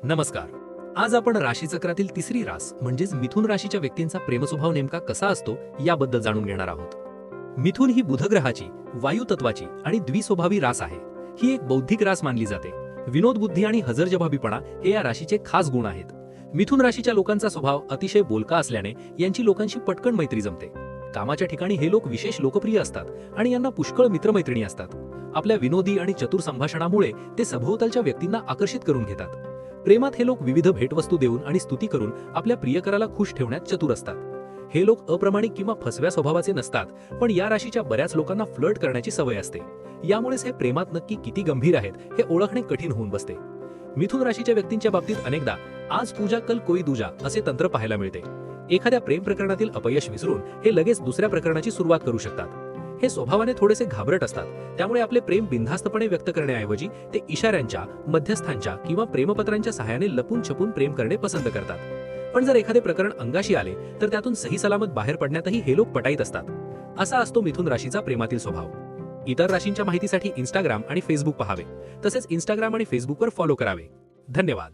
नमस्कार. आज आपण राशीचक्रातील तिसरी रास म्हणजेच मिथुन राशीच्या व्यक्तींचा प्रेमस्वभाव नेमका कसा असतो याबद्दल जाणून घेणार आहोत. मिथुन ही बुध ग्रहाची, वायू तत्वाची आणि द्विस्वभावी रास आहे. ही एक बौद्धिक रास मानली जाते. विनोद बुद्धी आणि हजरजबाबीपणा हे या राशीचे खास गुण आहेत. मिथुन राशीच्या लोकांचा स्वभाव अतिशय बोलका असल्याने यांची लोकांशी पटकन मैत्री जमते. कामाच्या ठिकाणी हे लोक विशेष लोकप्रिय असतात आणि यांना पुष्कळ मित्रमैत्रिणी असतात. आपल्या विनोदी आणि चतुर संभाषणामुळे ते सभोवतालच्या व्यक्तींना आकर्षित करून घेतात. प्रेमात हे लोक विविध भेटवस्तू देऊन आणि स्तुती करून आपल्या प्रियकराला खुश ठेवण्यात चतुर असतात. हे लोक अप्रामाणिक किंवा फसव्या स्वभावाचे नसतात, पण या राशीच्या बऱ्याच लोकांना फ्लर्ट करण्याची सवय असते. यामुळेच हे प्रेमात नक्की किती गंभीर आहेत हे ओळखणे कठीण होऊन बसते. मिथुन राशीच्या व्यक्तींच्या बाबतीत अनेकदा आज पूजा कल कोई दूजा असे तंत्र पाहायला मिळते. एखाद्या प्रेम प्रकरणातील अपयश विसरून हे लगेच दुसऱ्या प्रकरणाची सुरुवात करू शकतात. हे स्वभावाने थोडेसे घाबरट असतात, त्यामुळे आपले प्रेम बिनधास्तपणे व्यक्त करण्याऐवजी ते इशाऱ्यांच्या, मध्यस्थांच्या किंवा प्रेमपत्रांच्या सहाय्याने लपून छपून प्रेम करणे पसंत करतात. पण जर एखादे प्रकरण अंगाशी आले तर त्यातून सही सलामत बाहेर पडण्यातही हे लोक पटाईत असतात. असा असतो मिथुन राशीचा प्रेमातील स्वभाव. इतर राशींच्या माहितीसाठी इंस्टाग्राम आणि फेसबुक पहावे, तसेच इंस्टाग्राम आणि फेसबुकवर फॉलो करावे. धन्यवाद.